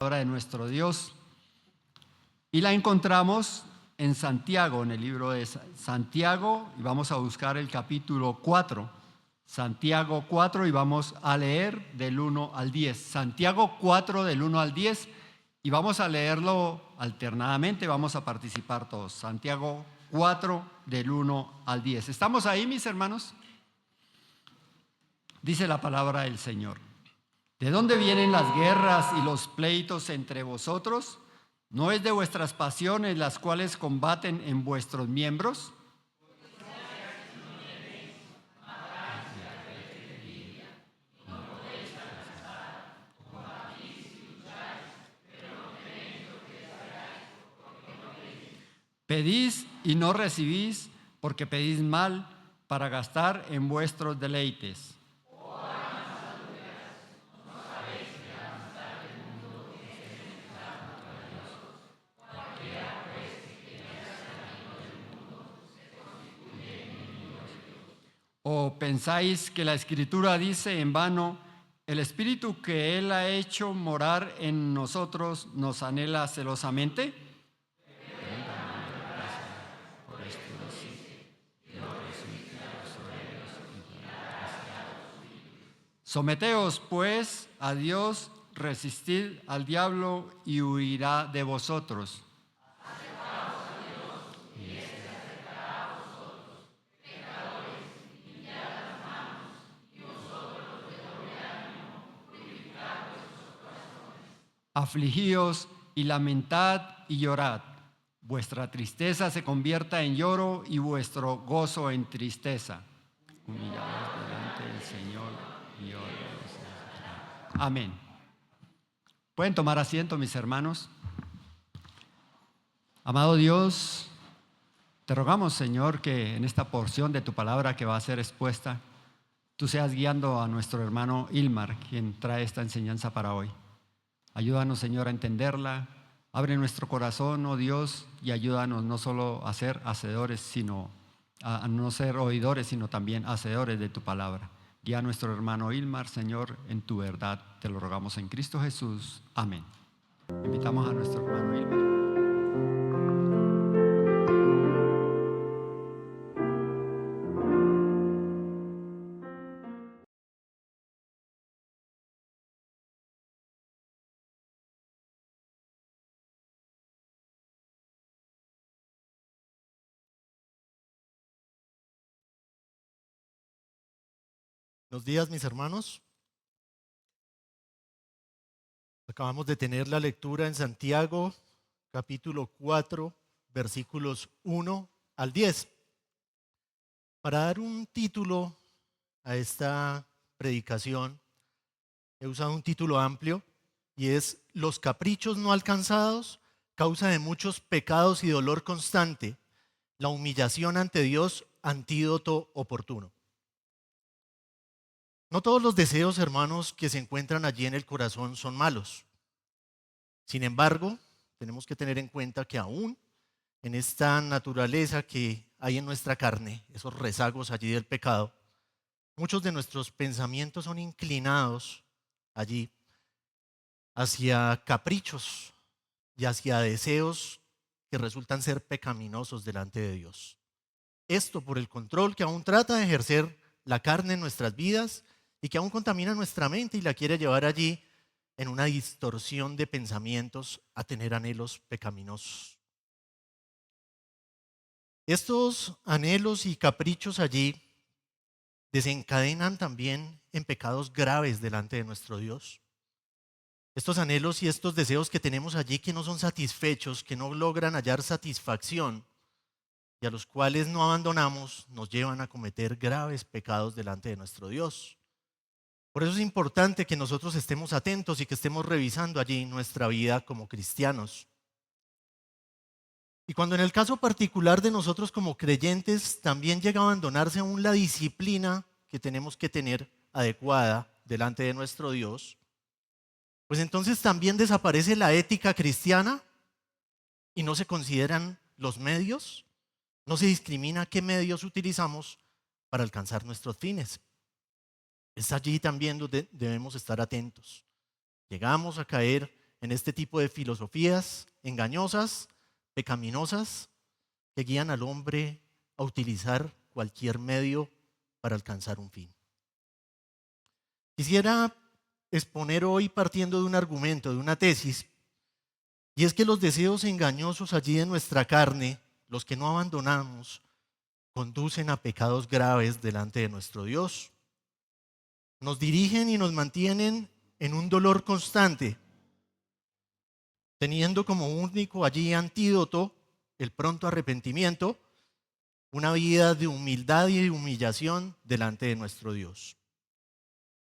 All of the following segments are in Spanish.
palabra de nuestro Dios y la encontramos en Santiago, en el libro de Santiago, y vamos a buscar el capítulo 4, Santiago 4, y vamos a leer del 1 al 10. Santiago 4 del 1 al 10, y vamos a leerlo alternadamente, vamos a participar todos. Santiago 4 del 1 al 10. ¿Estamos ahí, mis hermanos? Dice la palabra del Señor. ¿De dónde vienen las guerras y los pleitos entre vosotros? ¿No es de vuestras pasiones las cuales combaten en vuestros miembros? Pedís y no recibís, porque pedís mal para gastar en vuestros deleites. ¿O pensáis que la Escritura dice en vano, el Espíritu que Él ha hecho morar en nosotros nos anhela celosamente? Someteos, pues, a Dios, resistid al diablo y huirá de vosotros. Afligíos y lamentad y llorad. Vuestra tristeza se convierta en lloro y vuestro gozo en tristeza. Humillaos delante del Señor y oréis. Amén. Pueden tomar asiento, mis hermanos. Amado Dios, te rogamos, Señor, que en esta porción de tu palabra que va a ser expuesta, tú seas guiando a nuestro hermano Ilmar, quien trae esta enseñanza para hoy. Ayúdanos, Señor, a entenderla. Abre nuestro corazón, oh Dios, y ayúdanos no solo a ser hacedores, sino a no ser oidores, sino también hacedores de tu palabra. Guía a nuestro hermano Ilmar, Señor, en tu verdad. Te lo rogamos en Cristo Jesús. Amén. Invitamos a nuestro hermano Ilmar. Buenos días, mis hermanos. Acabamos de tener la lectura en Santiago, capítulo 4, versículos 1 al 10. Para dar un título a esta predicación, he usado un título amplio y es Los caprichos no alcanzados, causa de muchos pecados y dolor constante, la humillación ante Dios, antídoto oportuno. No todos los deseos, hermanos, que se encuentran allí en el corazón son malos. Sin embargo, tenemos que tener en cuenta que aún en esta naturaleza que hay en nuestra carne, esos rezagos allí del pecado, muchos de nuestros pensamientos son inclinados allí hacia caprichos y hacia deseos que resultan ser pecaminosos delante de Dios. Esto por el control que aún trata de ejercer la carne en nuestras vidas y que aún contamina nuestra mente y la quiere llevar allí en una distorsión de pensamientos a tener anhelos pecaminosos. Estos anhelos y caprichos allí desencadenan también en pecados graves delante de nuestro Dios. Estos anhelos y estos deseos que tenemos allí que no son satisfechos, que no logran hallar satisfacción y a los cuales no abandonamos, nos llevan a cometer graves pecados delante de nuestro Dios. Por eso es importante que nosotros estemos atentos y que estemos revisando allí nuestra vida como cristianos. Y cuando en el caso particular de nosotros como creyentes también llega a abandonarse aún la disciplina que tenemos que tener adecuada delante de nuestro Dios, pues entonces también desaparece la ética cristiana y no se consideran los medios, no se discrimina qué medios utilizamos para alcanzar nuestros fines. Es allí también donde debemos estar atentos. Llegamos a caer en este tipo de filosofías engañosas, pecaminosas, que guían al hombre a utilizar cualquier medio para alcanzar un fin. Quisiera exponer hoy partiendo de un argumento, de una tesis, y es que los deseos engañosos allí de nuestra carne, los que no abandonamos, conducen a pecados graves delante de nuestro Dios. Nos dirigen y nos mantienen en un dolor constante, teniendo como único allí antídoto el pronto arrepentimiento, una vida de humildad y de humillación delante de nuestro Dios.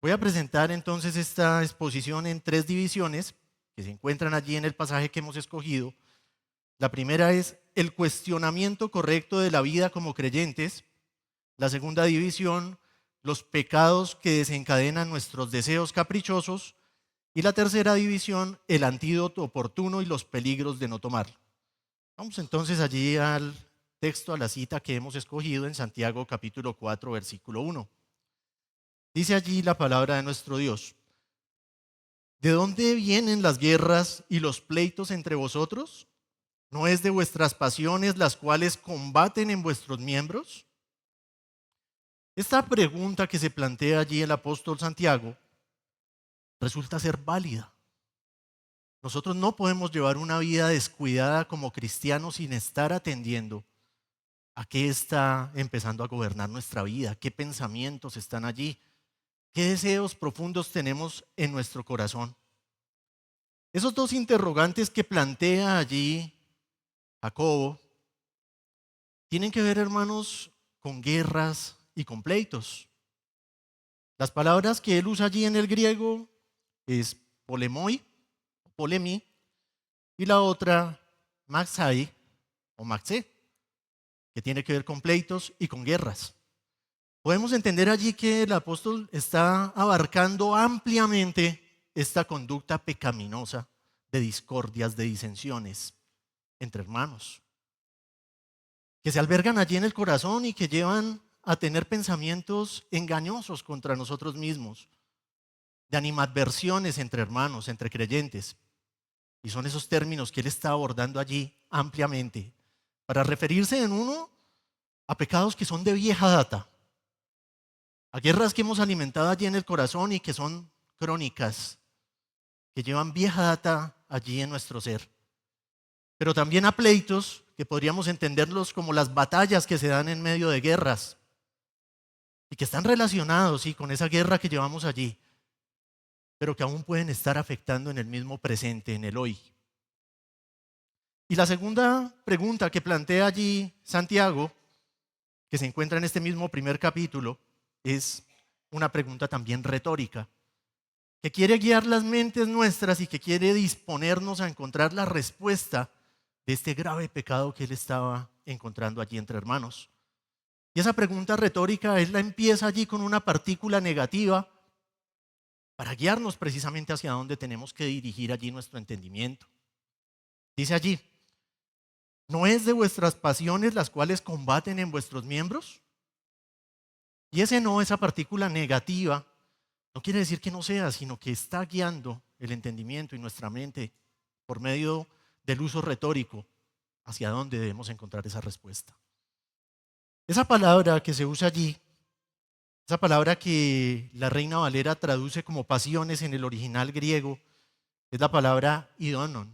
Voy a presentar entonces esta exposición en 3 divisiones que se encuentran allí en el pasaje que hemos escogido. La primera es el cuestionamiento correcto de la vida como creyentes. La segunda división, los pecados que desencadenan nuestros deseos caprichosos. Y la tercera división, el antídoto oportuno y los peligros de no tomarlo. Vamos entonces allí al texto, a la cita que hemos escogido en Santiago capítulo 4, versículo 1. Dice allí la palabra de nuestro Dios: ¿de dónde vienen las guerras y los pleitos entre vosotros? ¿No es de vuestras pasiones las cuales combaten en vuestros miembros? Esta pregunta que se plantea allí el apóstol Santiago resulta ser válida. Nosotros no podemos llevar una vida descuidada como cristianos sin estar atendiendo a qué está empezando a gobernar nuestra vida, qué pensamientos están allí, qué deseos profundos tenemos en nuestro corazón. Esos 2 interrogantes que plantea allí Jacobo tienen que ver, hermanos, con guerras y con pleitos. Las palabras que él usa allí en el griego es polemoi, polemi, y la otra maxai o maxé, que tiene que ver con pleitos y con guerras. Podemos entender allí que el apóstol está abarcando ampliamente esta conducta pecaminosa de discordias, de disensiones entre hermanos, que se albergan allí en el corazón y que llevan a tener pensamientos engañosos contra nosotros mismos, de animadversiones entre hermanos, entre creyentes. Y son esos términos que él está abordando allí ampliamente, para referirse en uno a pecados que son de vieja data, a guerras que hemos alimentado allí en el corazón y que son crónicas, que llevan vieja data allí en nuestro ser. Pero también a pleitos que podríamos entenderlos como las batallas que se dan en medio de guerras y que están relacionados, sí, con esa guerra que llevamos allí, pero que aún pueden estar afectando en el mismo presente, en el hoy. Y la segunda pregunta que plantea allí Santiago, que se encuentra en este mismo primer capítulo, es una pregunta también retórica, que quiere guiar las mentes nuestras y que quiere disponernos a encontrar la respuesta de este grave pecado que él estaba encontrando allí entre hermanos. Y esa pregunta retórica, él la empieza allí con una partícula negativa para guiarnos precisamente hacia dónde tenemos que dirigir allí nuestro entendimiento. Dice allí: ¿no es de vuestras pasiones las cuales combaten en vuestros miembros? Y ese no, esa partícula negativa, no quiere decir que no sea, sino que está guiando el entendimiento y nuestra mente por medio del uso retórico hacia dónde debemos encontrar esa respuesta. Esa palabra que se usa allí, esa palabra que la Reina Valera traduce como pasiones en el original griego, es la palabra idonon.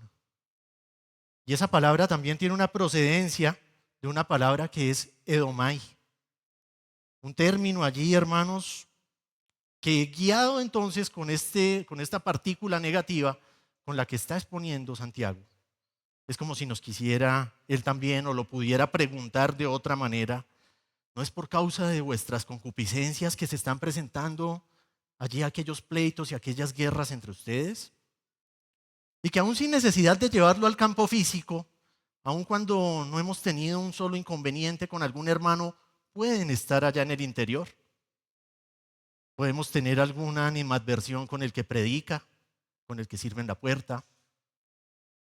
Y esa palabra también tiene una procedencia de una palabra que es edomai. Un término allí, hermanos, que guiado entonces con esta partícula negativa con la que está exponiendo Santiago, es como si nos quisiera él también, o lo pudiera preguntar de otra manera: ¿no es por causa de vuestras concupiscencias que se están presentando allí aquellos pleitos y aquellas guerras entre ustedes? Y que aún sin necesidad de llevarlo al campo físico, aun cuando no hemos tenido un solo inconveniente con algún hermano, pueden estar allá en el interior. Podemos tener alguna animadversión con el que predica, con el que sirve en la puerta.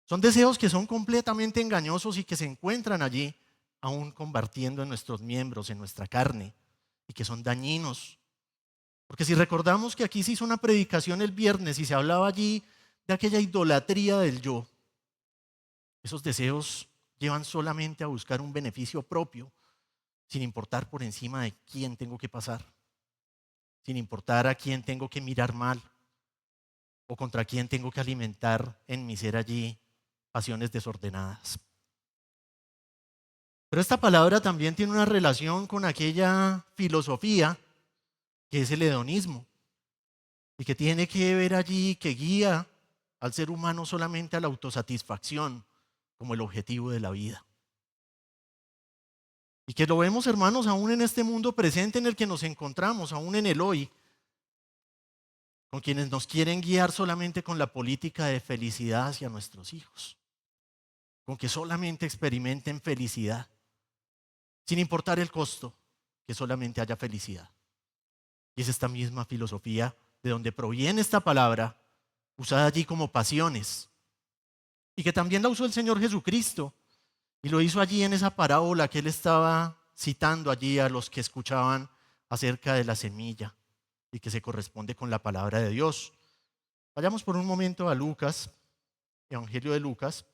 Son deseos que son completamente engañosos y que se encuentran allí, aún combatiendo en nuestros miembros, en nuestra carne, y que son dañinos. Porque si recordamos que aquí se hizo una predicación el viernes y se hablaba allí de aquella idolatría del yo. Esos deseos llevan solamente a buscar un beneficio propio, sin importar por encima de quién tengo que pasar, sin importar a quién tengo que mirar mal o contra quién tengo que alimentar en mi ser allí pasiones desordenadas. Pero esta palabra también tiene una relación con aquella filosofía que es el hedonismo y que tiene que ver allí, que guía al ser humano solamente a la autosatisfacción como el objetivo de la vida. Y que lo vemos, hermanos, aún en este mundo presente en el que nos encontramos, aún en el hoy, con quienes nos quieren guiar solamente con la política de felicidad hacia nuestros hijos, con que solamente experimenten felicidad, sin importar el costo, que solamente haya felicidad. Y es esta misma filosofía de donde proviene esta palabra, usada allí como pasiones, y que también la usó el Señor Jesucristo, y lo hizo allí en esa parábola que él estaba citando allí a los que escuchaban acerca de la semilla y que se corresponde con la palabra de Dios. Vayamos por un momento a Lucas, Evangelio de Lucas,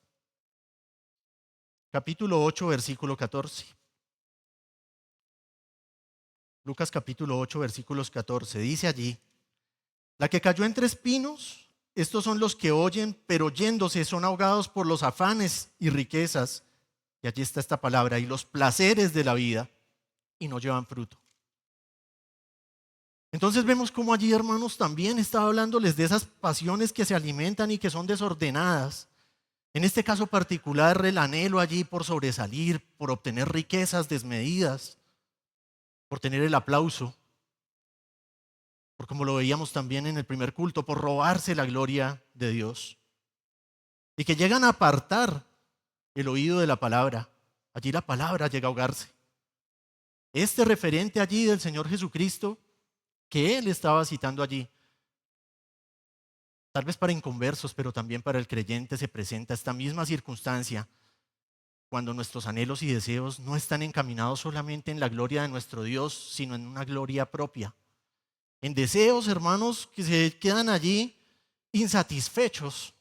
capítulo 8, versículo 14. Lucas capítulo 8, versículos 14. Dice allí: la que cayó entre espinos, estos son los que oyen, pero yéndose son ahogados por los afanes y riquezas. Y allí está esta palabra, y los placeres de la vida, y no llevan fruto. Entonces vemos cómo allí, hermanos, también estaba hablándoles de esas pasiones que se alimentan y que son desordenadas. En este caso particular, el anhelo allí por sobresalir, por obtener riquezas desmedidas, por tener el aplauso, por como lo veíamos también en el primer culto, por robarse la gloria de Dios. Y que llegan a apartar el oído de la palabra. Allí la palabra llega a ahogarse. Este referente allí del Señor Jesucristo, que él estaba citando allí, tal vez para inconversos, pero también para el creyente se presenta esta misma circunstancia cuando nuestros anhelos y deseos no están encaminados solamente en la gloria de nuestro Dios, sino en una gloria propia. En deseos, hermanos, que se quedan allí insatisfechos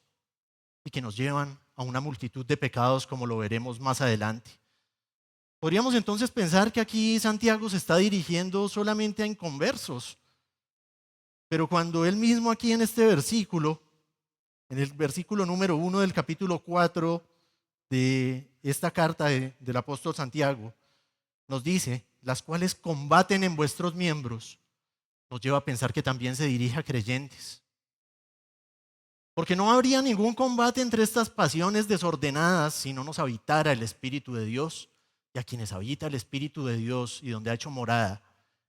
y que nos llevan a una multitud de pecados, como lo veremos más adelante. Podríamos entonces pensar que aquí Santiago se está dirigiendo solamente a inconversos, pero cuando él mismo aquí en este versículo, en el versículo número 1 del capítulo 4 de esta carta del apóstol Santiago, nos dice, las cuales combaten en vuestros miembros, nos lleva a pensar que también se dirige a creyentes. Porque no habría ningún combate entre estas pasiones desordenadas si no nos habitara el Espíritu de Dios. Y a quienes habita el Espíritu de Dios y donde ha hecho morada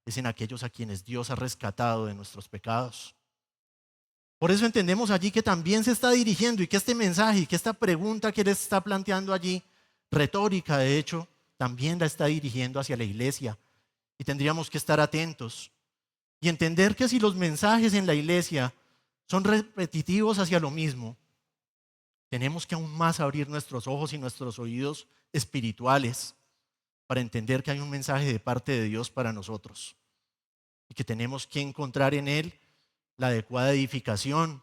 es en aquellos a quienes Dios ha rescatado de nuestros pecados. Por eso entendemos allí que también se está dirigiendo y que este mensaje y que esta pregunta que él está planteando allí, retórica de hecho, también la está dirigiendo hacia la iglesia. Y tendríamos que estar atentos y entender que si los mensajes en la iglesia son repetitivos hacia lo mismo, tenemos que aún más abrir nuestros ojos y nuestros oídos espirituales para entender que hay un mensaje de parte de Dios para nosotros y que tenemos que encontrar en él la adecuada edificación,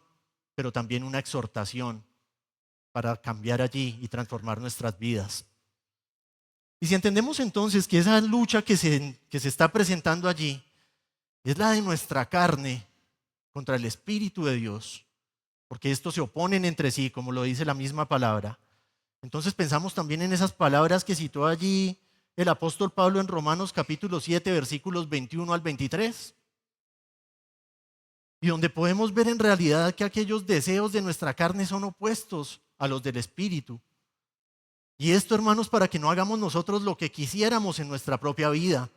pero también una exhortación para cambiar allí y transformar nuestras vidas. Y si entendemos entonces que esa lucha que se está presentando allí es la de nuestra carne contra el Espíritu de Dios, porque estos se oponen entre sí, como lo dice la misma palabra, entonces pensamos también en esas palabras que citó allí el apóstol Pablo en Romanos capítulo 7, versículos 21 al 23. Y donde podemos ver en realidad que aquellos deseos de nuestra carne son opuestos a los del Espíritu. Y esto, hermanos, para que no hagamos nosotros lo que quisiéramos en nuestra propia vida.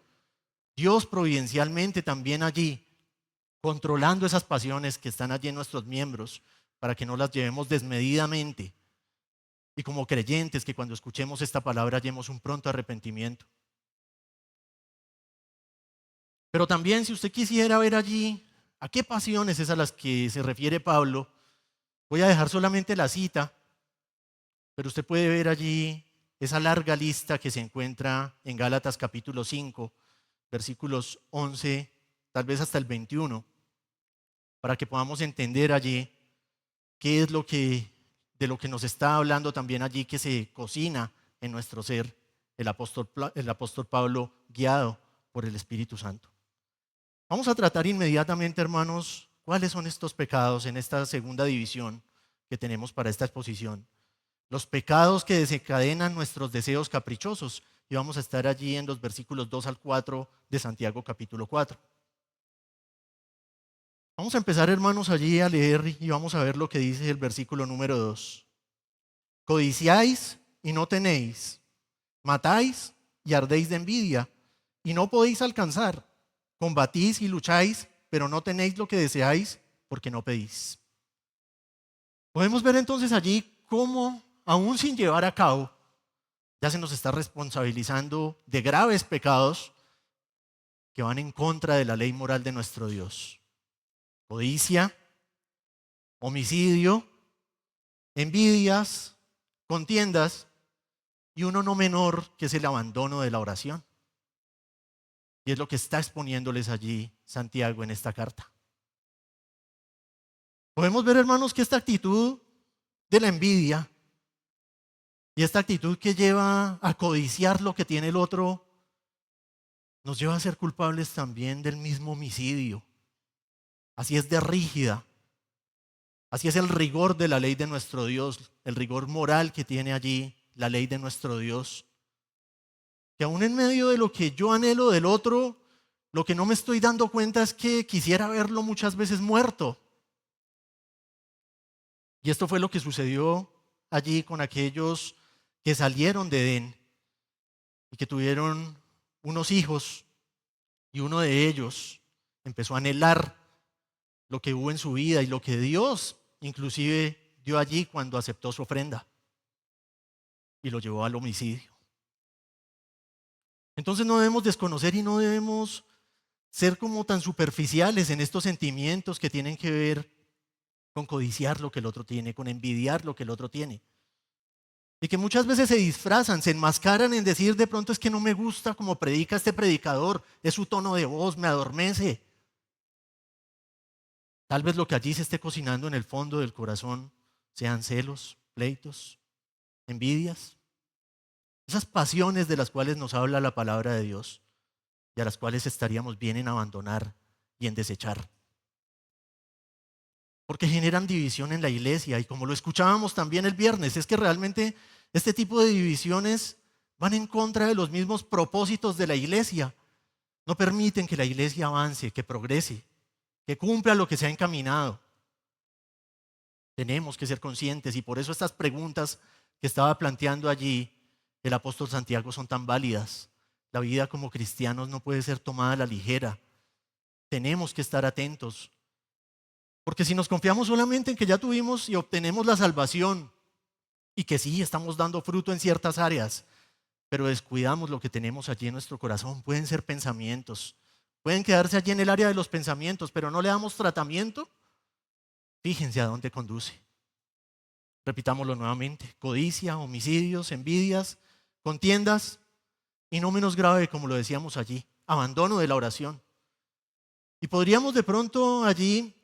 Dios providencialmente también allí, controlando esas pasiones que están allí en nuestros miembros, para que no las llevemos desmedidamente. Y como creyentes, que cuando escuchemos esta palabra hallemos un pronto arrepentimiento. Pero también, si usted quisiera ver allí a qué pasiones es a las que se refiere Pablo, voy a dejar solamente la cita, pero usted puede ver allí esa larga lista que se encuentra en Gálatas capítulo 5, versículos 11, tal vez hasta el 21, para que podamos entender allí qué es de lo que nos está hablando también allí que se cocina en nuestro ser el apóstol Pablo, guiado por el Espíritu Santo. Vamos a tratar inmediatamente, hermanos, cuáles son estos pecados en esta segunda división que tenemos para esta exposición. Los pecados que desencadenan nuestros deseos caprichosos. Y vamos a estar allí en los versículos 2 al 4 de Santiago capítulo 4. Vamos a empezar, hermanos, allí a leer y vamos a ver lo que dice el versículo número 2. Codiciáis y no tenéis, matáis y ardéis de envidia y no podéis alcanzar. Combatís y lucháis, pero no tenéis lo que deseáis porque no pedís. Podemos ver entonces allí cómo, aún sin llevar a cabo, ya se nos está responsabilizando de graves pecados que van en contra de la ley moral de nuestro Dios. Codicia, homicidio, envidias, contiendas y uno no menor que es el abandono de la oración. Y es lo que está exponiéndoles allí Santiago en esta carta. Podemos ver, hermanos, que esta actitud de la envidia y esta actitud que lleva a codiciar lo que tiene el otro nos lleva a ser culpables también del mismo homicidio. Así es de rígida. Así es el rigor de la ley de nuestro Dios, el rigor moral que tiene allí la ley de nuestro Dios. Que aún en medio de lo que yo anhelo del otro, lo que no me estoy dando cuenta es que quisiera verlo muchas veces muerto. Y esto fue lo que sucedió allí con aquellos que salieron de Edén y que tuvieron unos hijos, y uno de ellos empezó a anhelar lo que hubo en su vida y lo que Dios inclusive dio allí cuando aceptó su ofrenda y lo llevó al homicidio. Entonces no debemos desconocer y no debemos ser como tan superficiales en estos sentimientos que tienen que ver con codiciar lo que el otro tiene, con envidiar lo que el otro tiene. Y que muchas veces se disfrazan, se enmascaran en decir de pronto es que no me gusta como predica este predicador, es su tono de voz, me adormece. Tal vez lo que allí se esté cocinando en el fondo del corazón sean celos, pleitos, envidias. Esas pasiones de las cuales nos habla la palabra de Dios y a las cuales estaríamos bien en abandonar y en desechar. Porque generan división en la iglesia y como lo escuchábamos también el viernes, es que realmente este tipo de divisiones van en contra de los mismos propósitos de la iglesia. No permiten que la iglesia avance, que progrese, que cumpla lo que se ha encaminado. Tenemos que ser conscientes y por eso estas preguntas que estaba planteando allí el apóstol Santiago son tan válidas. La vida como cristianos no puede ser tomada a la ligera. Tenemos que estar atentos. Porque si nos confiamos solamente en que ya tuvimos y obtenemos la salvación y que sí, estamos dando fruto en ciertas áreas, pero descuidamos lo que tenemos allí en nuestro corazón, pueden ser pensamientos, pueden quedarse allí en el área de los pensamientos, pero no le damos tratamiento, fíjense a dónde conduce. Repitámoslo nuevamente: codicia, homicidios, envidias, contiendas y no menos grave, como lo decíamos allí, abandono de la oración. Y podríamos de pronto allí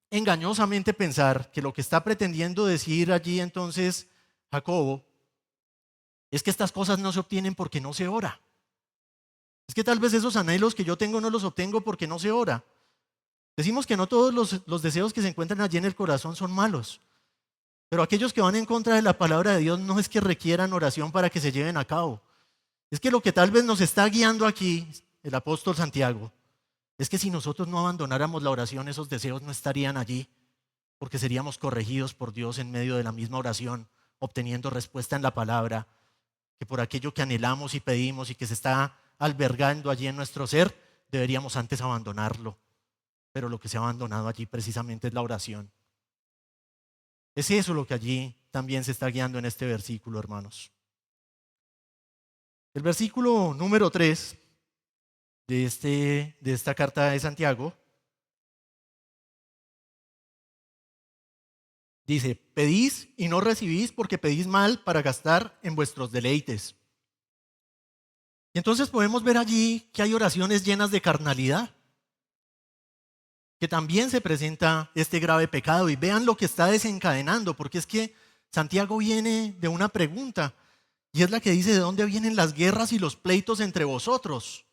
engañosamente pensar que lo que está pretendiendo decir allí entonces Jacobo es que estas cosas no se obtienen porque no se ora. Es que tal vez esos anhelos que yo tengo no los obtengo porque no se ora. Decimos que no todos los deseos que se encuentran allí en el corazón son malos, pero aquellos que van en contra de la palabra de Dios no es que requieran oración para que se lleven a cabo. Es que lo que tal vez nos está guiando aquí el apóstol Santiago es que si nosotros no abandonáramos la oración, esos deseos no estarían allí, porque seríamos corregidos por Dios en medio de la misma oración, obteniendo respuesta en la palabra, que por aquello que anhelamos y pedimos y que se está albergando allí en nuestro ser, deberíamos antes abandonarlo. Pero lo que se ha abandonado allí precisamente es la oración. Es eso lo que allí también se está guiando en este versículo, hermanos. El versículo número 3 de esta carta de Santiago dice: pedís y no recibís porque pedís mal para gastar en vuestros deleites. Y entonces podemos ver allí que hay oraciones llenas de carnalidad. que también se presenta este grave pecado. Y vean lo que está desencadenando, porque es que Santiago viene de una pregunta, y es la que dice: ¿de dónde vienen las guerras y los pleitos entre vosotros?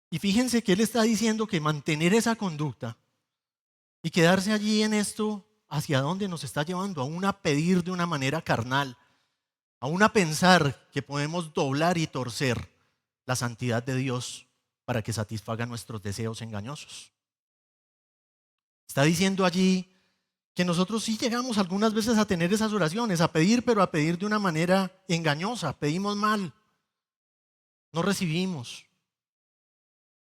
Y fíjense que él está diciendo que mantener esa conducta y quedarse allí en esto, ¿hacia dónde nos está llevando? Aún a pedir de una manera carnal, aún a pensar que podemos doblar y torcer la santidad de Dios para que satisfaga nuestros deseos engañosos. Está diciendo allí que nosotros sí llegamos algunas veces a tener esas oraciones, a pedir, pero a pedir de una manera engañosa. Pedimos mal, no recibimos.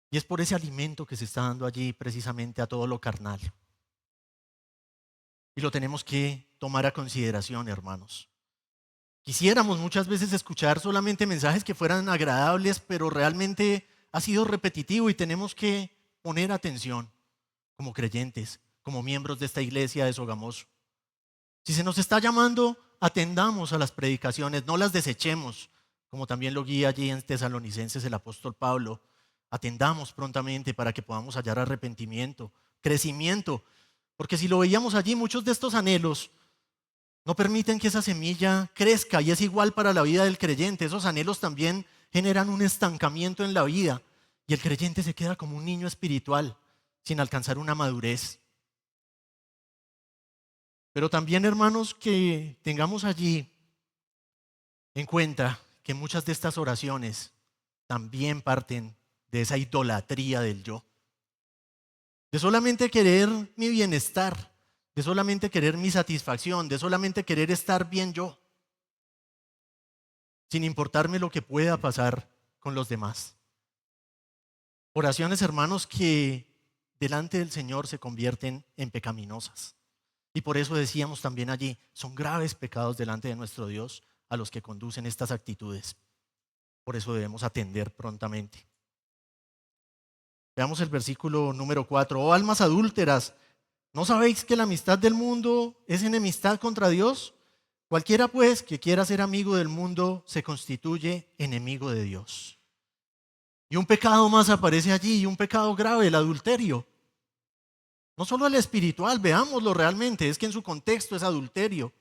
Y es por ese alimento que se está dando allí precisamente a todo lo carnal. Y lo tenemos que tomar a consideración, hermanos. Quisiéramos muchas veces escuchar solamente mensajes que fueran agradables, pero realmente ha sido repetitivo y tenemos que poner atención como creyentes, como miembros de esta iglesia de Sogamoso. Si se nos está llamando, atendamos a las predicaciones, no las desechemos, como también lo guía allí en Tesalonicenses el apóstol Pablo. Atendamos prontamente para que podamos hallar arrepentimiento, crecimiento, porque si lo veíamos allí, muchos de estos anhelos no permiten que esa semilla crezca, y es igual para la vida del creyente. Esos anhelos también generan un estancamiento en la vida y el creyente se queda como un niño espiritual sin alcanzar una madurez. Pero también, hermanos, que tengamos allí en cuenta que muchas de estas oraciones también parten de esa idolatría del yo, de solamente querer mi bienestar, de solamente querer mi satisfacción, de solamente querer estar bien yo, sin importarme lo que pueda pasar con los demás. Oraciones, hermanos, que delante del Señor se convierten en pecaminosas. Y por eso decíamos también allí, son graves pecados delante de nuestro Dios a los que conducen estas actitudes. Por eso debemos atender prontamente. Veamos el versículo número 4. Oh almas adúlteras, ¿no sabéis que la amistad del mundo es enemistad contra Dios? Cualquiera pues que quiera ser amigo del mundo se constituye enemigo de Dios. Y un pecado más aparece allí, y un pecado grave, el adulterio. No solo el espiritual, veámoslo realmente, es que en su contexto es adulterio.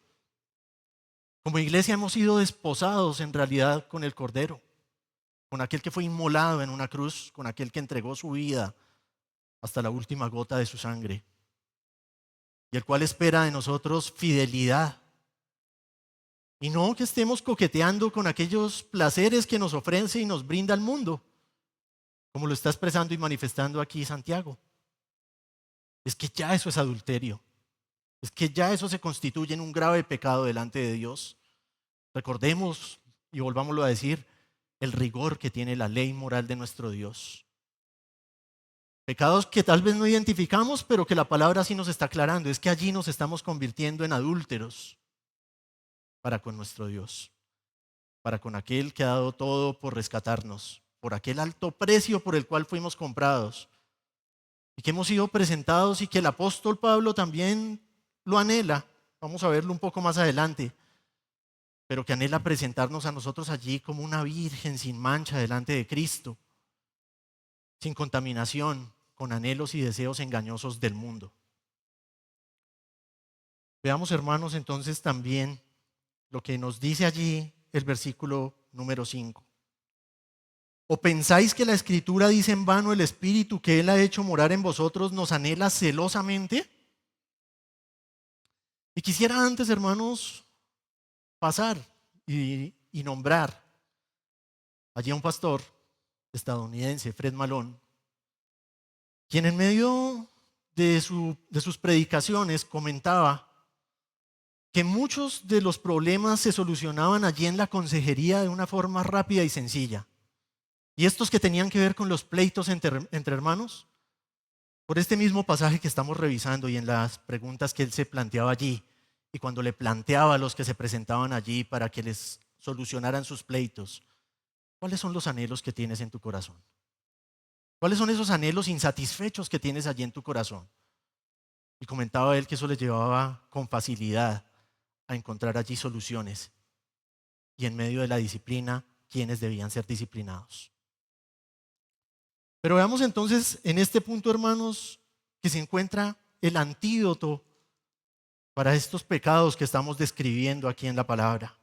Como iglesia hemos sido desposados en realidad con el Cordero, con aquel que fue inmolado en una cruz, con aquel que entregó su vida hasta la última gota de su sangre, y el cual espera de nosotros fidelidad. Y no que estemos coqueteando con aquellos placeres que nos ofrece y nos brinda el mundo, como lo está expresando y manifestando aquí Santiago. Es que ya eso es adulterio. Es que ya eso se constituye en un grave pecado delante de Dios. Recordemos y volvámoslo a decir, el rigor que tiene la ley moral de nuestro Dios. Pecados que tal vez no identificamos, pero que la palabra sí nos está aclarando. Es que allí nos estamos convirtiendo en adúlteros para con nuestro Dios, para con aquel que ha dado todo por rescatarnos, por aquel alto precio por el cual fuimos comprados y que hemos sido presentados, y que el apóstol Pablo también lo anhela. Vamos a verlo un poco más adelante, pero que anhela presentarnos a nosotros allí como una virgen sin mancha delante de Cristo, sin contaminación, con anhelos y deseos engañosos del mundo. Veamos, hermanos, entonces también lo que nos dice allí el versículo número 5. ¿O pensáis que la Escritura dice en vano: el Espíritu que Él ha hecho morar en vosotros nos anhela celosamente? Y quisiera antes, hermanos, pasar y nombrar allí a un pastor estadounidense, Fred Malone, quien en medio de sus predicaciones comentaba que muchos de los problemas se solucionaban allí en la consejería de una forma rápida y sencilla. Y estos que tenían que ver con los pleitos entre hermanos, por este mismo pasaje que estamos revisando y en las preguntas que él se planteaba allí, y cuando le planteaba a los que se presentaban allí para que les solucionaran sus pleitos, ¿cuáles son los anhelos que tienes en tu corazón? ¿Cuáles son esos anhelos insatisfechos que tienes allí en tu corazón? Y comentaba él que eso les llevaba con facilidad a encontrar allí soluciones, y en medio de la disciplina, quienes debían ser disciplinados. Pero veamos entonces en este punto, hermanos, que se encuentra el antídoto para estos pecados que estamos describiendo aquí en la palabra.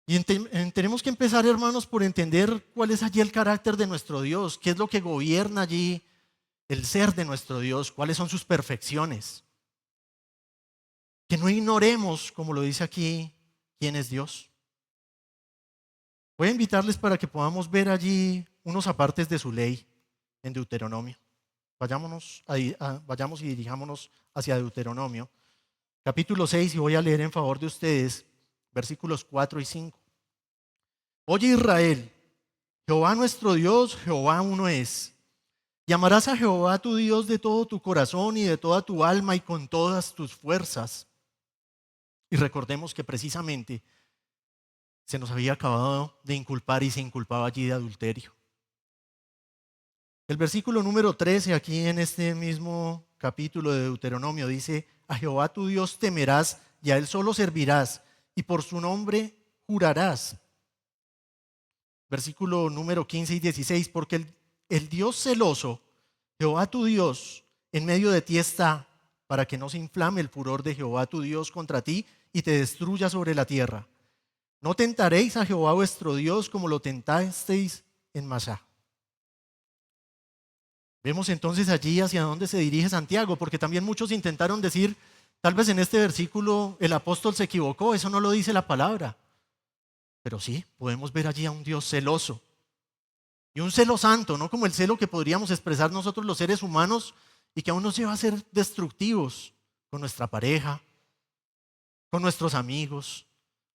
Y tenemos que empezar, hermanos, por entender cuál es allí el carácter de nuestro Dios, qué es lo que gobierna allí el ser de nuestro Dios, cuáles son sus perfecciones. Que no ignoremos, como lo dice aquí, quién es Dios. Voy a invitarles para que podamos ver allí unos apartes de su ley en Deuteronomio. Vayamos y dirijámonos hacia Deuteronomio, capítulo 6, y voy a leer en favor de ustedes versículos 4 y 5. Oye Israel, Jehová nuestro Dios, Jehová uno es. Y amarás a Jehová tu Dios de todo tu corazón y de toda tu alma y con todas tus fuerzas. Y recordemos que precisamente se nos había acabado de inculpar y se inculpaba allí de adulterio. El versículo número 13 aquí en este mismo capítulo de Deuteronomio dice: a Jehová tu Dios temerás y a él solo servirás y por su nombre jurarás. Versículo número 15 y 16, porque el Dios celoso, Jehová tu Dios, en medio de ti está, para que no se inflame el furor de Jehová tu Dios contra ti y te destruya sobre la tierra. No tentaréis a Jehová vuestro Dios como lo tentasteis en Masá. Vemos entonces allí hacia dónde se dirige Santiago, porque también muchos intentaron decir, tal vez en este versículo el apóstol se equivocó, eso no lo dice la palabra. Pero sí, podemos ver allí a un Dios celoso. Y un celo santo, no como el celo que podríamos expresar nosotros los seres humanos y que aún nos lleva a ser destructivos con nuestra pareja, con nuestros amigos,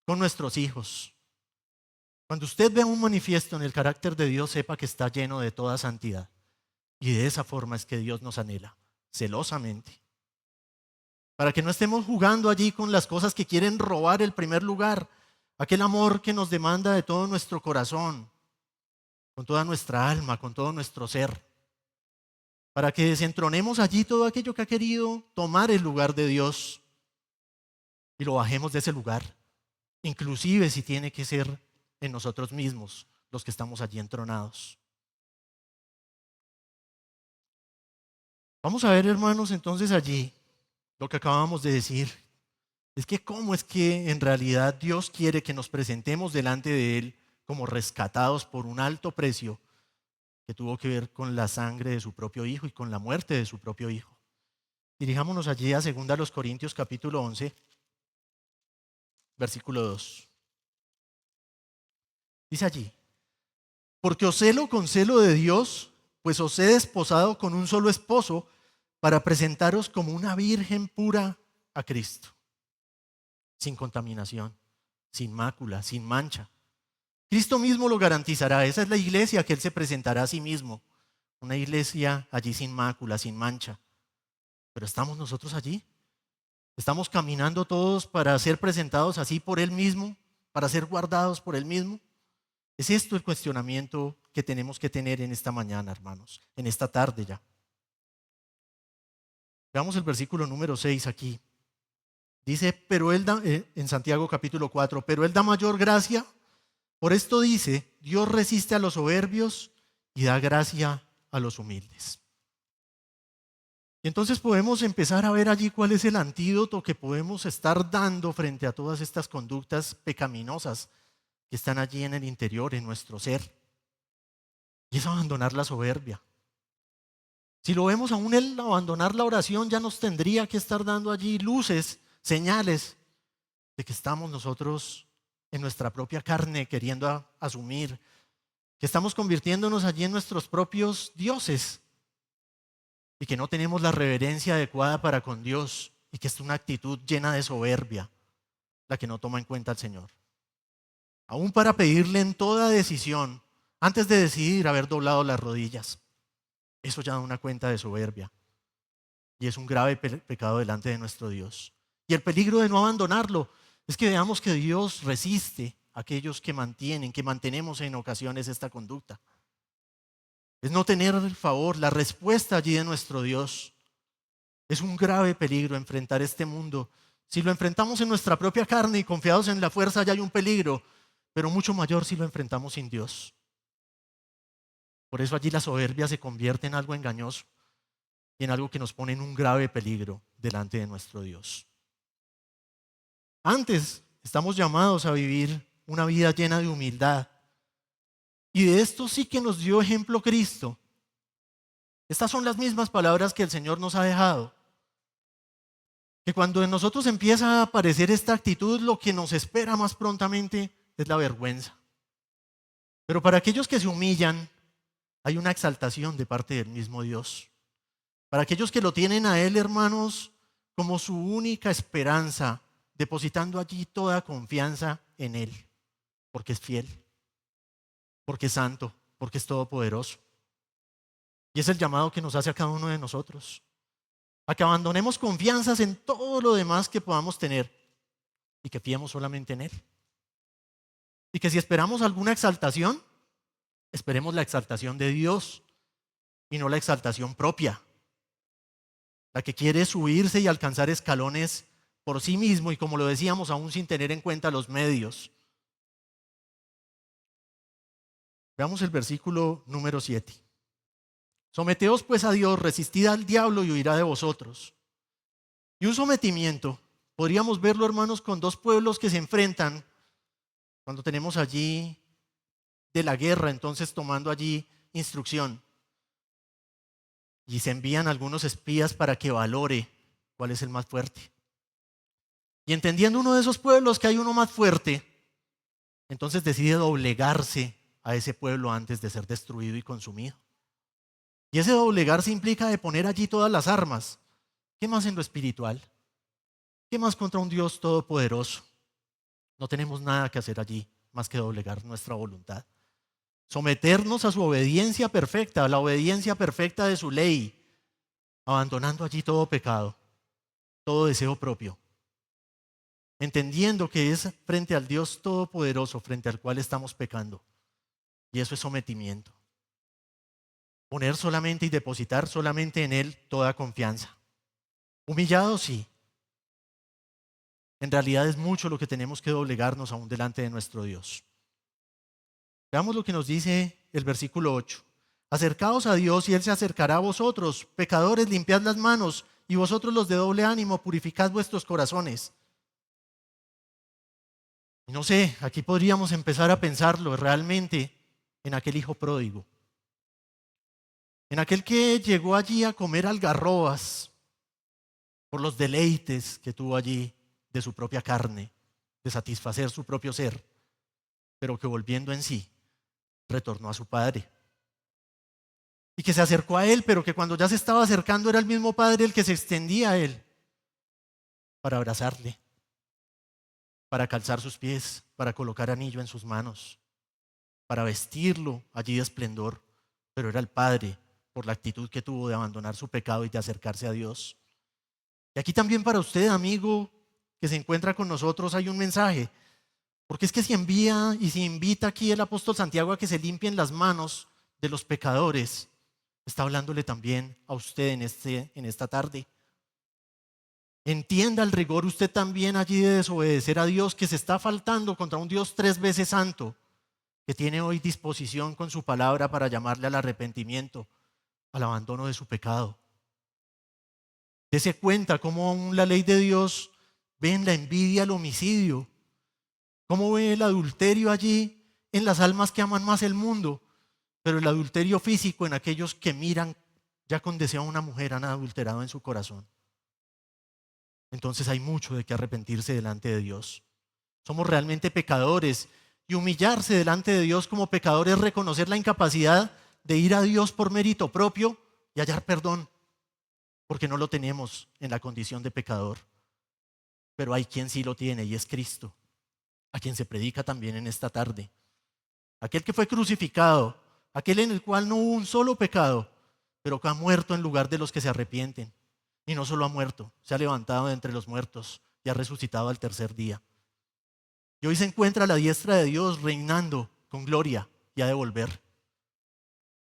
con nuestros hijos. Cuando usted vea un manifiesto en el carácter de Dios, sepa que está lleno de toda santidad. Y de esa forma es que Dios nos anhela, celosamente. Para que no estemos jugando allí con las cosas que quieren robar el primer lugar, aquel amor que nos demanda de todo nuestro corazón, con toda nuestra alma, con todo nuestro ser. Para que desentronemos allí todo aquello que ha querido tomar el lugar de Dios y lo bajemos de ese lugar, inclusive si tiene que ser en nosotros mismos los que estamos allí entronados. Vamos a ver, hermanos, entonces allí lo que acabamos de decir. Es que cómo es que en realidad Dios quiere que nos presentemos delante de Él como rescatados por un alto precio que tuvo que ver con la sangre de su propio Hijo y con la muerte de su propio Hijo. Dirijámonos allí a 2 Corintios capítulo 11, versículo 2. Dice allí: porque os celo con celo de Dios, pues os he desposado con un solo esposo para presentaros como una virgen pura a Cristo, sin contaminación, sin mácula, sin mancha. Cristo mismo lo garantizará. Esa es la iglesia que Él se presentará a sí mismo. Una iglesia allí sin mácula, sin mancha. Pero estamos nosotros allí. Estamos caminando todos para ser presentados así por Él mismo, para ser guardados por Él mismo. Es esto el cuestionamiento que tenemos que tener en esta mañana, hermanos, en esta tarde ya. Veamos el versículo número 6 aquí. Dice, pero Él da, en Santiago capítulo 4, pero Él da mayor gracia. Por esto dice, Dios resiste a los soberbios y da gracia a los humildes. Y entonces podemos empezar a ver allí cuál es el antídoto que podemos estar dando frente a todas estas conductas pecaminosas que están allí en el interior, en nuestro ser. Y es abandonar la soberbia. Si lo vemos aún el abandonar la oración, ya nos tendría que estar dando allí luces, señales de que estamos nosotros en nuestra propia carne queriendo asumir, que estamos convirtiéndonos allí en nuestros propios dioses y que no tenemos la reverencia adecuada para con Dios y que es una actitud llena de soberbia la que no toma en cuenta al Señor. Aún para pedirle en toda decisión, antes de decidir haber doblado las rodillas, eso ya da una cuenta de soberbia y es un grave pecado delante de nuestro Dios. Y el peligro de no abandonarlo es que veamos que Dios resiste a aquellos que mantenemos en ocasiones esta conducta. Es no tener el favor, la respuesta allí de nuestro Dios. Es un grave peligro enfrentar este mundo. Si lo enfrentamos en nuestra propia carne y confiados en la fuerza, ya hay un peligro, pero mucho mayor si lo enfrentamos sin Dios. Por eso allí la soberbia se convierte en algo engañoso y en algo que nos pone en un grave peligro delante de nuestro Dios. Antes, estamos llamados a vivir una vida llena de humildad. Y de esto sí que nos dio ejemplo Cristo. Estas son las mismas palabras que el Señor nos ha dejado. Que cuando en nosotros empieza a aparecer esta actitud, lo que nos espera más prontamente es la vergüenza. Pero para aquellos que se humillan, hay una exaltación de parte del mismo Dios. Para aquellos que lo tienen a Él, hermanos, como su única esperanza, depositando allí toda confianza en Él, porque es fiel, porque es santo, porque es todopoderoso. Y es el llamado que nos hace a cada uno de nosotros, a que abandonemos confianzas en todo lo demás que podamos tener y que fiemos solamente en Él. Y que si esperamos alguna exaltación, esperemos la exaltación de Dios y no la exaltación propia, la que quiere subirse y alcanzar escalones por sí mismo y, como lo decíamos, aún sin tener en cuenta los medios. Veamos el versículo número 7. Someteos pues a Dios, resistid al diablo y huirá de vosotros. Y un sometimiento, podríamos verlo, hermanos, con dos pueblos que se enfrentan cuando tenemos allí de la guerra, entonces tomando allí instrucción. Y se envían algunos espías para que valore cuál es el más fuerte. Y entendiendo uno de esos pueblos que hay uno más fuerte, entonces decide doblegarse a ese pueblo antes de ser destruido y consumido. Y ese doblegarse implica de poner allí todas las armas. ¿Qué más en lo espiritual? ¿Qué más contra un Dios todopoderoso? No tenemos nada que hacer allí más que doblegar nuestra voluntad. Someternos a su obediencia perfecta, a la obediencia perfecta de su ley, abandonando allí todo pecado, todo deseo propio, entendiendo que es frente al Dios todopoderoso frente al cual estamos pecando. Y eso es sometimiento. Poner solamente y depositar solamente en Él toda confianza. Humillado, sí. En realidad es mucho lo que tenemos que doblegarnos aún delante de nuestro Dios. Veamos lo que nos dice el versículo 8. Acercaos a Dios y Él se acercará a vosotros. Pecadores, limpiad las manos, y vosotros los de doble ánimo, purificad vuestros corazones. No sé, aquí podríamos empezar a pensarlo realmente en aquel hijo pródigo. En aquel que llegó allí a comer algarrobas por los deleites que tuvo allí de su propia carne, de satisfacer su propio ser, pero que volviendo en sí, retornó a su padre. Y que se acercó a él, pero que cuando ya se estaba acercando era el mismo padre el que se extendía a él para abrazarle, para calzar sus pies, para colocar anillo en sus manos, para vestirlo allí de esplendor, pero era el padre por la actitud que tuvo de abandonar su pecado y de acercarse a Dios. Y aquí también para usted, amigo, que se encuentra con nosotros, hay un mensaje. Porque es que si envía y si invita aquí el apóstol Santiago a que se limpien las manos de los pecadores, está hablándole también a usted en esta tarde. Entienda el rigor usted también allí de desobedecer a Dios, que se está faltando contra un Dios 3 veces santo, que tiene hoy disposición con su palabra para llamarle al arrepentimiento, al abandono de su pecado. Dese cuenta cómo aún la ley de Dios ve en la envidia el homicidio, cómo ve el adulterio allí en las almas que aman más el mundo, pero el adulterio físico en aquellos que miran ya con deseo a una mujer han adulterado en su corazón. Entonces hay mucho de qué arrepentirse delante de Dios. Somos realmente pecadores y humillarse delante de Dios como pecadores es reconocer la incapacidad de ir a Dios por mérito propio y hallar perdón, porque no lo tenemos en la condición de pecador. Pero hay quien sí lo tiene y es Cristo, a quien se predica también en esta tarde. Aquel que fue crucificado, aquel en el cual no hubo un solo pecado, pero que ha muerto en lugar de los que se arrepienten. Y no solo ha muerto, se ha levantado de entre los muertos y ha resucitado al tercer día. Y hoy se encuentra a la diestra de Dios reinando con gloria y ha de volver.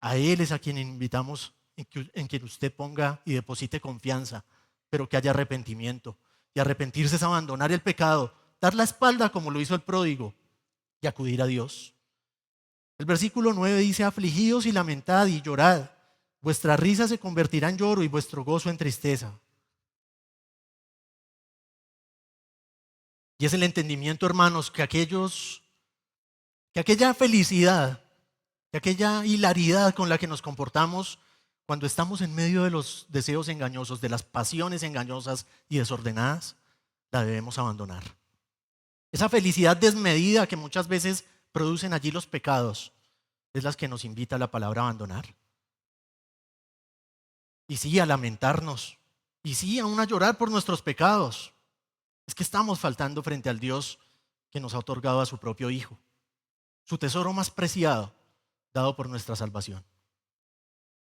A Él es a quien invitamos en quien usted ponga y deposite confianza, pero que haya arrepentimiento. Y arrepentirse es abandonar el pecado, dar la espalda como lo hizo el pródigo y acudir a Dios. El versículo 9 dice: afligíos y lamentad y llorad, vuestra risa se convertirá en lloro y vuestro gozo en tristeza. Y es el entendimiento, hermanos, que aquella felicidad, que aquella hilaridad con la que nos comportamos cuando estamos en medio de los deseos engañosos, de las pasiones engañosas y desordenadas, la debemos abandonar. Esa felicidad desmedida que muchas veces producen allí los pecados es la que nos invita la palabra a abandonar. Y sí, a lamentarnos. Y sí, aún a llorar por nuestros pecados. Es que estamos faltando frente al Dios que nos ha otorgado a su propio Hijo, su tesoro más preciado, dado por nuestra salvación.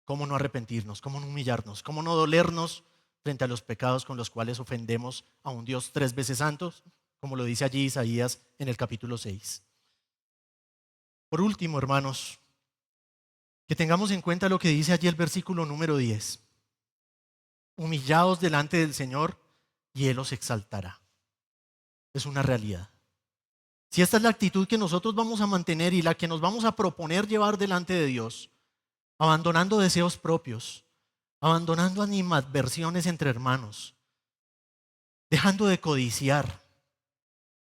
¿Cómo no arrepentirnos? ¿Cómo no humillarnos? ¿Cómo no dolernos frente a los pecados con los cuales ofendemos a un Dios 3 veces santo? Como lo dice allí Isaías en el capítulo 6. Por último, hermanos, que tengamos en cuenta lo que dice allí el versículo número 10. Humillaos delante del Señor y Él os exaltará. Es una realidad. Si esta es la actitud que nosotros vamos a mantener y la que nos vamos a proponer llevar delante de Dios, abandonando deseos propios, abandonando animadversiones entre hermanos, dejando de codiciar,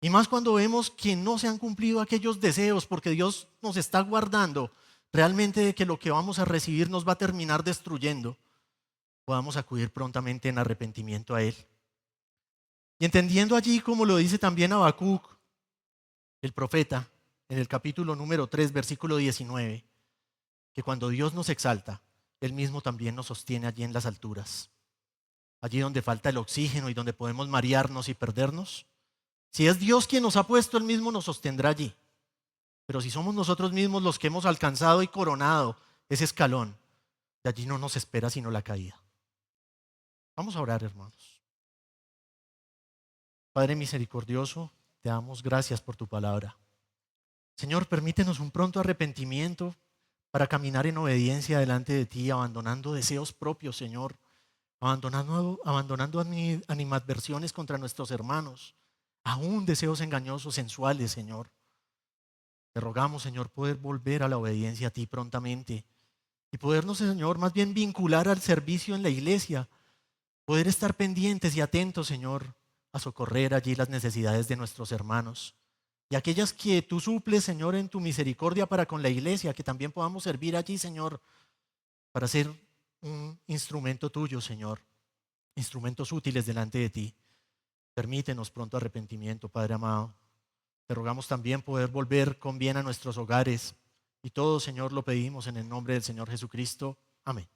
y más cuando vemos que no se han cumplido aquellos deseos, porque Dios nos está guardando realmente de que lo que vamos a recibir nos va a terminar destruyendo, podamos acudir prontamente en arrepentimiento a Él. Y entendiendo allí, como lo dice también Habacuc, el profeta, en el capítulo número 3, versículo 19, que cuando Dios nos exalta, Él mismo también nos sostiene allí en las alturas. Allí donde falta el oxígeno y donde podemos marearnos y perdernos. Si es Dios quien nos ha puesto, Él mismo nos sostendrá allí. Pero si somos nosotros mismos los que hemos alcanzado y coronado ese escalón, de allí no nos espera sino la caída. Vamos a orar, hermanos. Padre misericordioso, te damos gracias por tu palabra. Señor, permítenos un pronto arrepentimiento para caminar en obediencia delante de ti, abandonando deseos propios, Señor, abandonando animadversiones contra nuestros hermanos, aún deseos engañosos, sensuales, Señor. Te rogamos, Señor, poder volver a la obediencia a ti prontamente y podernos, Señor, más bien vincular al servicio en la iglesia, poder estar pendientes y atentos, Señor, a socorrer allí las necesidades de nuestros hermanos y aquellas que tú suples, Señor, en tu misericordia para con la iglesia, que también podamos servir allí, Señor, para ser un instrumento tuyo, Señor, instrumentos útiles delante de ti. Permítenos pronto arrepentimiento, Padre amado. Te rogamos también poder volver con bien a nuestros hogares y todo, Señor, lo pedimos en el nombre del Señor Jesucristo. Amén.